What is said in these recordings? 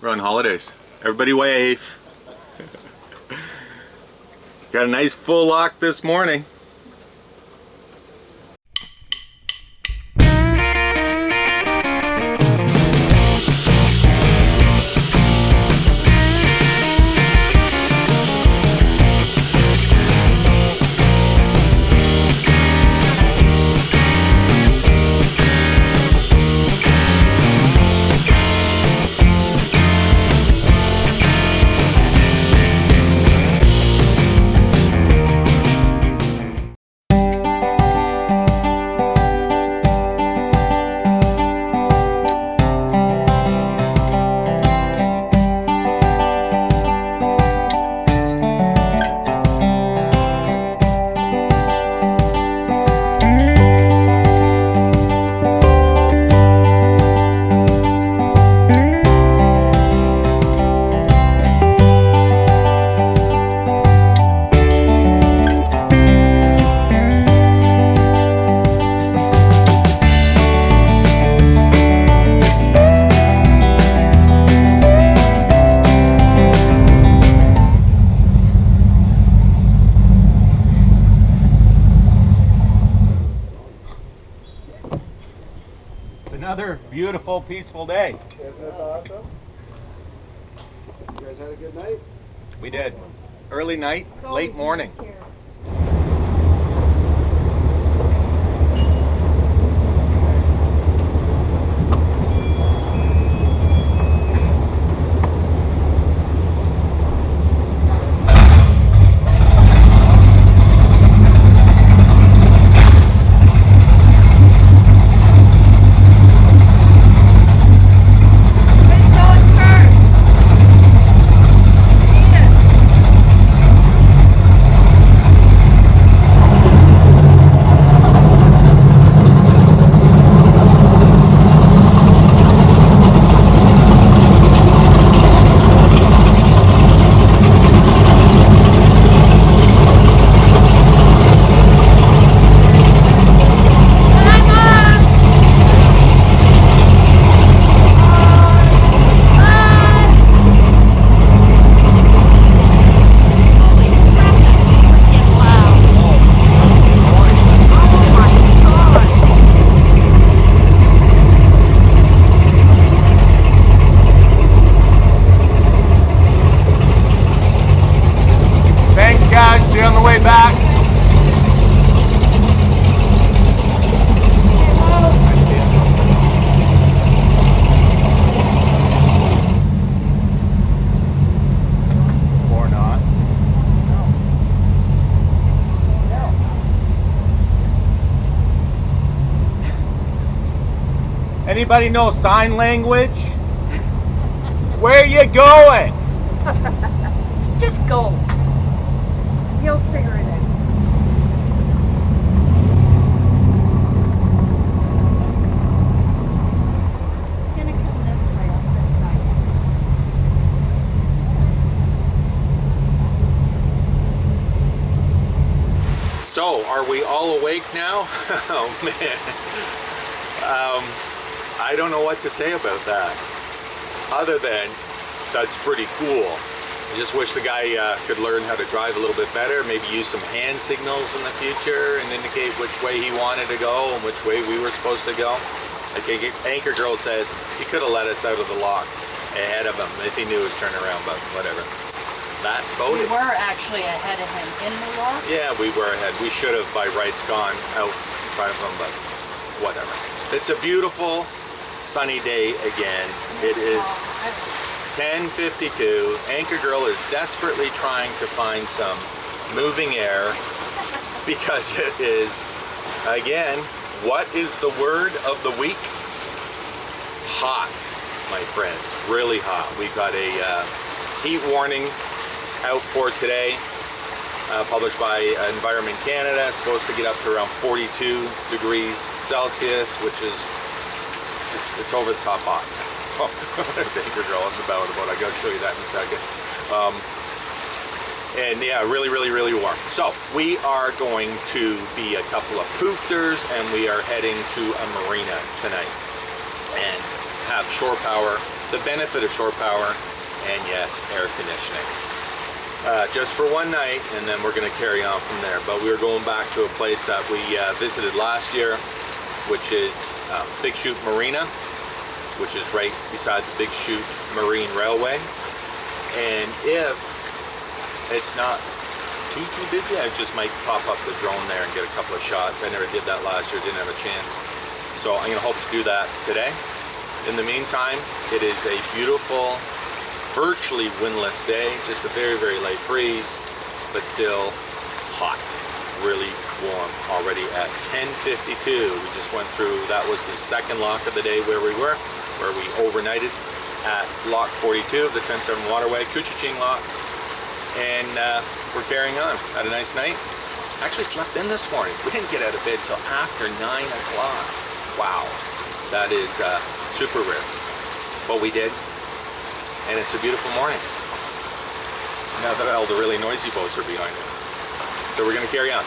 We're on holidays. Everybody wave. Got a nice full lock this morning. Another beautiful, peaceful day. Isn't this awesome? You guys had a good night? We did. Early night, late morning. See you on the way back. I see it. Or not. Anybody know sign language? Where you going? Just go. You'll figure it out. It's gonna come this way on this side. So, are we all awake now? Oh man. I don't know what to say about that. Other than, that's pretty cool. I just wish the guy could learn how to drive a little bit better, maybe use some hand signals in the future and indicate which way he wanted to go and which way we were supposed to go. Like Anchor Girl says, he could have let us out of the lock ahead of him if he knew his turnaround, but whatever. That's about it. We were actually ahead of him in the lock? Yeah, we were ahead. We should have by rights gone out in front of him, but whatever. It's a beautiful, sunny day again. It is 10:52. Anchor Girl is desperately trying to find some moving air because it is, again, what is the word of the week? Hot, my friends, really hot. We've got a heat warning out for today, published by Environment Canada. It's supposed to get up to around 42 degrees Celsius, which is, it's over the top hot. Oh, there's Anchor Girl up the boat. I gotta show you that in a second. And yeah, really, really, really warm. So we are going to be a couple of poofters, and we are heading to a marina tonight. And have shore power, the benefit of shore power, and yes, air conditioning. Just for one night, and then we're going to carry on from there. But we're going back to a place that we visited last year, which is Big Chute Marina, which is right beside the Big Chute Marine Railway. And if it's not too busy, I just might pop up the drone there and get a couple of shots. I never did that last year, didn't have a chance. So I'm going to hope to do that today. In the meantime, it is a beautiful, virtually windless day, just a very, very light breeze, but still hot, really warm. Already at 10:52, we just went through, that was the second lock of the day where we overnighted at lock 42 of the Trent Severn Waterway, Kuchiching lock, and we're carrying on. Had a nice night. Actually slept in this morning. We didn't get out of bed till after 9 o'clock. Wow, that is super rare, but we did. And it's a beautiful morning. Now that all the really noisy boats are behind us. So we're going to carry on.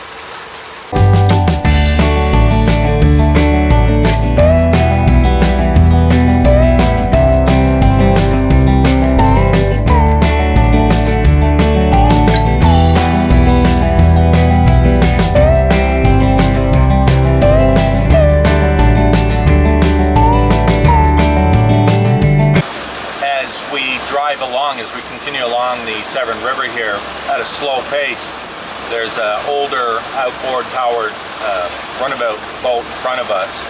As we continue along the Severn River here at a slow pace, there's an older outboard powered runabout boat in front of us,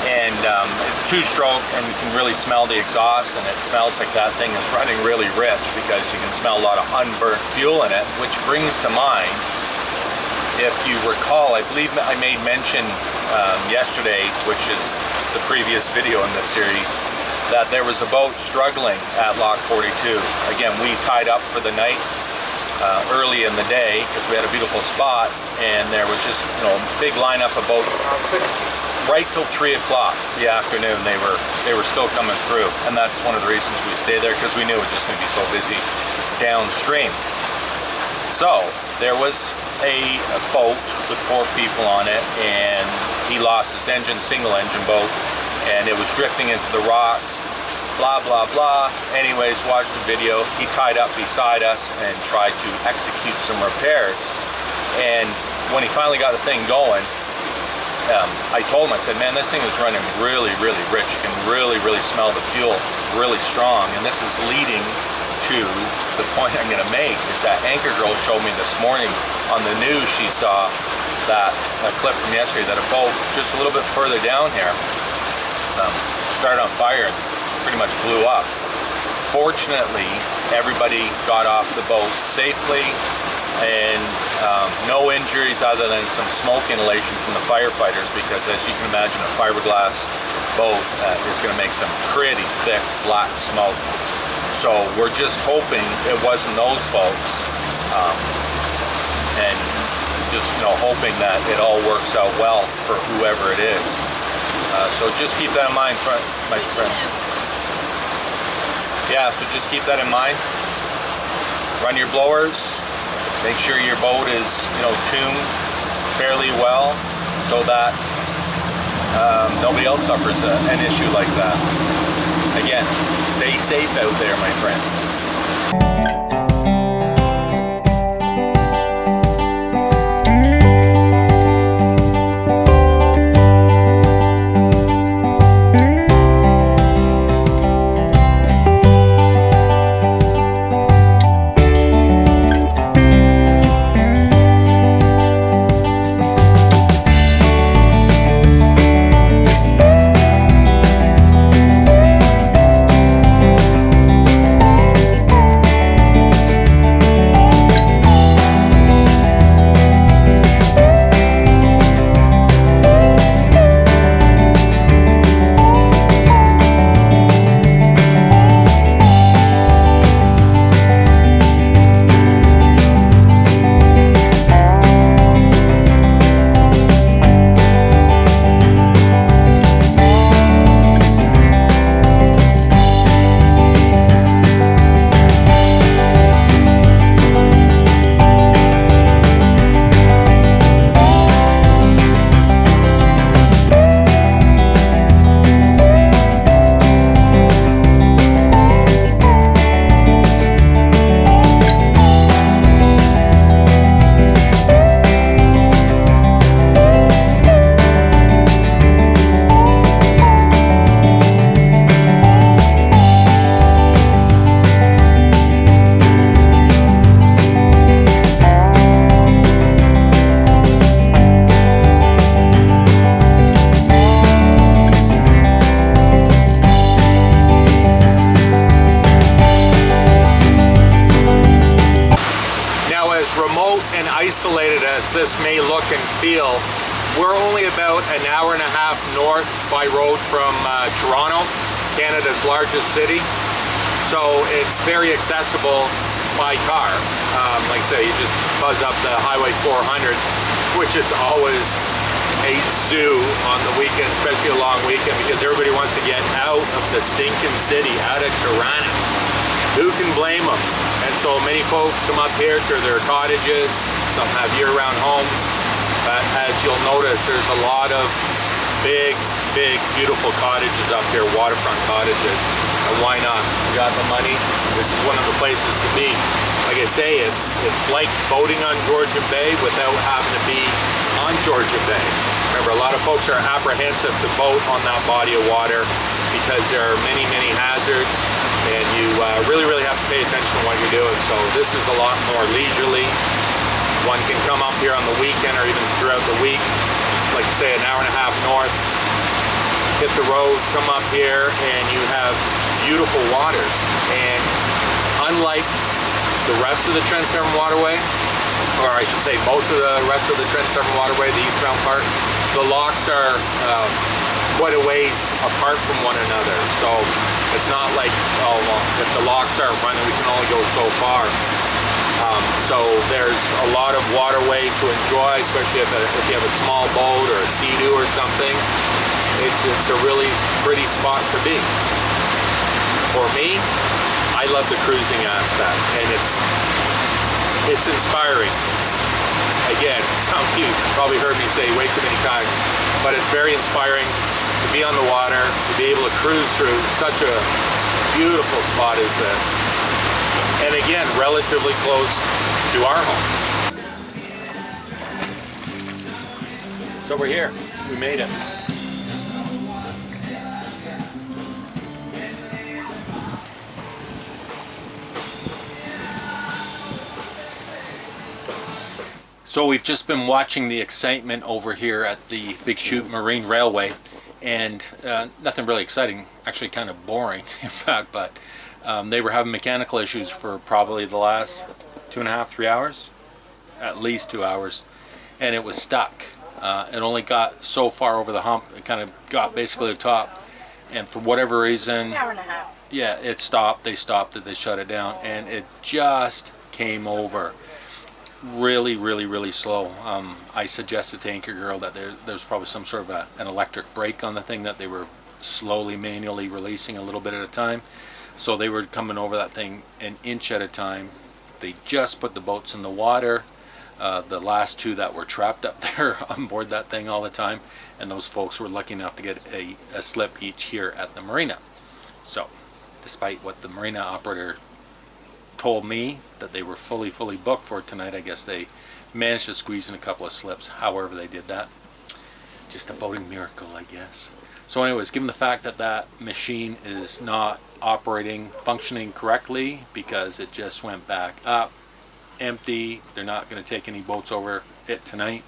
and it's two-stroke, and you can really smell the exhaust, and it smells like that thing is running really rich because you can smell a lot of unburnt fuel in it, which brings to mind, if you recall, I believe I made mention yesterday, which is the previous video in this series, that there was a boat struggling at Lock 42. Again, we tied up for the night early in the day because we had a beautiful spot, and there was just, you know, big lineup of boats right till 3 o'clock the afternoon. They were still coming through, and that's one of the reasons we stayed there, because we knew it was just going to be so busy downstream. So there was a boat with 4 people on it, and he lost his engine, single engine boat, and it was drifting into the rocks, blah, blah, blah. Anyways, watched the video. He tied up beside us and tried to execute some repairs. And when he finally got the thing going, I told him, I said, man, this thing is running really, really rich. You can really, really smell the fuel really strong. And this is leading to the point I'm gonna make, is that Anchor Girl showed me this morning on the news. She saw that a clip from yesterday that a boat just a little bit further down here started on fire and pretty much blew up. Fortunately, everybody got off the boat safely, and no injuries other than some smoke inhalation from the firefighters, because as you can imagine, a fiberglass boat is going to make some pretty thick black smoke. So we're just hoping it wasn't those folks, and just, you know, hoping that it all works out well for whoever it is. So just keep that in mind, my friends. Yeah, so just keep that in mind. Run your blowers. Make sure your boat is, you know, tuned fairly well, so that nobody else suffers an issue like that. Again, stay safe out there, my friends. isolated as this may look and feel, we're only about an hour and a half north by road from Toronto, Canada's largest city. So it's very accessible by car. Like I say, you just buzz up the Highway 400, which is always a zoo on the weekend, especially a long weekend, because everybody wants to get out of the stinking city, out of Toronto. Who can blame them? And so many folks come up here to their cottages. Some have year-round homes. But as you'll notice, there's a lot of big, beautiful cottages up here, waterfront cottages. And why not? You got the money. This is one of the places to be. Like I say, it's like boating on Georgian Bay without having to be on Georgian Bay. Remember, a lot of folks are apprehensive to boat on that body of water because there are many hazards, and you really have to pay attention to what you're doing. So this is a lot more leisurely. One can come up here on the weekend or even throughout the week, like say an hour and a half north, hit the road, come up here, and you have beautiful waters. And unlike the rest of the Trent Severn Waterway, or I should say most of the rest of the Trent Severn Waterway, the eastbound part, the locks are quite a ways apart from one another. So it's not like, oh well, if the locks aren't running, we can only go so far. So there's a lot of waterway to enjoy, especially if you have a small boat or a sea-doo or something. It's a really pretty spot to be. For me, I love the cruising aspect, and it's inspiring. Again, some of you probably heard me say way too many times, but it's very inspiring to be on the water, to be able to cruise through such a beautiful spot as this. And again, relatively close to our home. So we're here. We made it. So we've just been watching the excitement over here at the Big Chute Marine Railway, and nothing really exciting, actually kind of boring in fact, but they were having mechanical issues for probably the last 2.5, 3 hours, at least 2 hours, and it was stuck. It only got so far over the hump, it kind of got basically the top, and for whatever reason, An hour and a half. yeah, it stopped, they stopped it, they shut it down, and it just came over. Really slow. I suggested to Anchor Girl that there's probably some sort of an electric brake on the thing that they were slowly manually releasing a little bit at a time. So they were coming over that thing an inch at a time. They just put the boats in the water. The last two that were trapped up there on board that thing all the time, and those folks were lucky enough to get a slip each here at the marina. So despite what the marina operator told me that they were fully booked for tonight, I guess they managed to squeeze in a couple of slips, however they did that. Just a boating miracle, I guess. So anyways, given the fact that that machine is not functioning correctly because it just went back up empty, they're not going to take any boats over it tonight.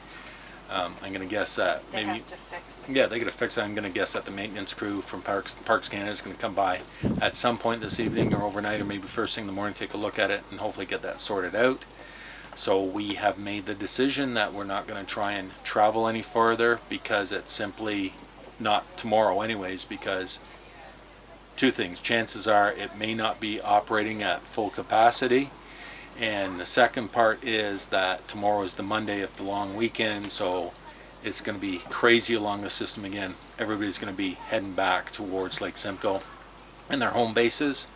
I'm going to guess that They maybe have to fix it. yeah, they're going to fix it. I'm going to guess that the maintenance crew from Parks Canada is going to come by at some point this evening or overnight, or maybe first thing in the morning, take a look at it and hopefully get that sorted out. So we have made the decision that we're not going to try and travel any further, because it's simply not tomorrow anyways, because two things. Chances are it may not be operating at full capacity. And the second part is that tomorrow is the Monday of the long weekend, so it's going to be crazy along the system again. Everybody's going to be heading back towards Lake Simcoe and their home bases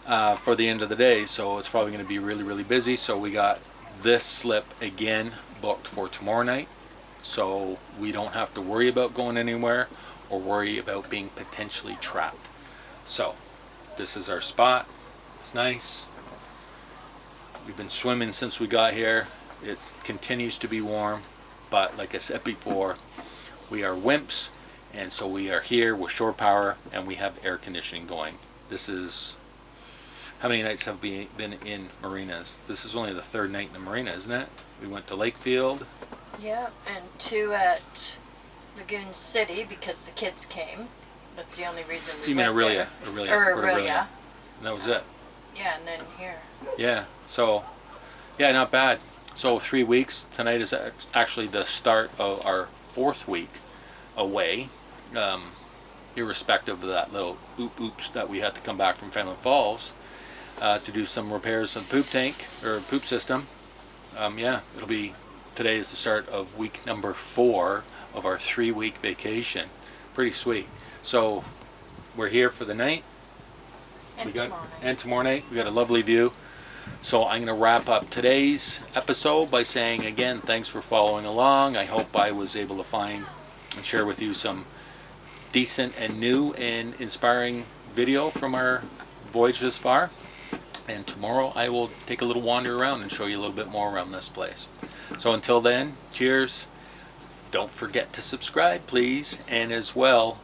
for the end of the day, so it's probably going to be really busy. So we got this slip again booked for tomorrow night, so we don't have to worry about going anywhere or worry about being potentially trapped. So this is our spot. It's nice. We've been swimming since we got here. It continues to be warm, but like I said before, we are wimps, and so we are here with shore power and we have air conditioning going. This is, how many nights have we been in marinas? This is only the third night in the marina, isn't it? We went to Lakefield. Yeah, and 2 at Lagoon City because the kids came. That's the only reason we You mean went Aurelia? there. Aurelia. And that was it. Yeah, and then here. Yeah, so, yeah, not bad. So 3 weeks. Tonight is actually the start of our 4th week away. Irrespective of that little oops that we had to come back from Fenland Falls to do some repairs on the poop tank or poop system. Yeah, today is the start of week number 4 of our 3-week vacation. Pretty sweet. So we're here for the night. And Tomorrow night. We got a lovely view. So I'm going to wrap up today's episode by saying again, thanks for following along. I hope I was able to find and share with you some decent and new and inspiring video from our voyage this far. And tomorrow I will take a little wander around and show you a little bit more around this place. So until then, cheers. Don't forget to subscribe, please. And as well,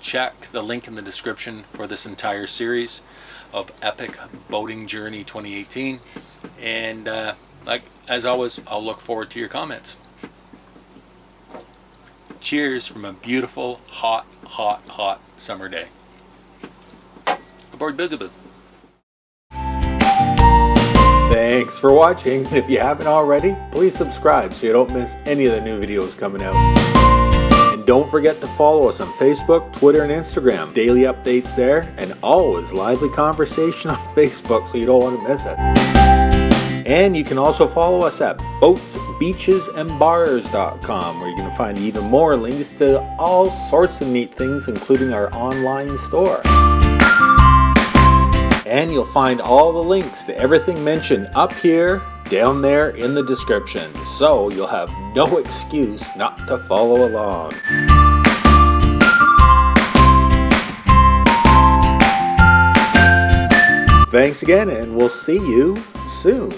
check the link in the description for this entire series of Epic Boating Journey 2018. And like as always, I'll look forward to your comments. Cheers from a beautiful, hot summer day. Aboard Boogaboo. Thanks for watching. If you haven't already, please subscribe so you don't miss any of the new videos coming out. And don't forget to follow us on Facebook, Twitter, and Instagram. Daily updates there, and always lively conversation on Facebook, so you don't want to miss it. And you can also follow us at boatsbeachesandbars.com, where you're going to find even more links to all sorts of neat things, including our online store. And you'll find all the links to everything mentioned up here, down there in the description. So you'll have no excuse not to follow along. Thanks again, and we'll see you soon.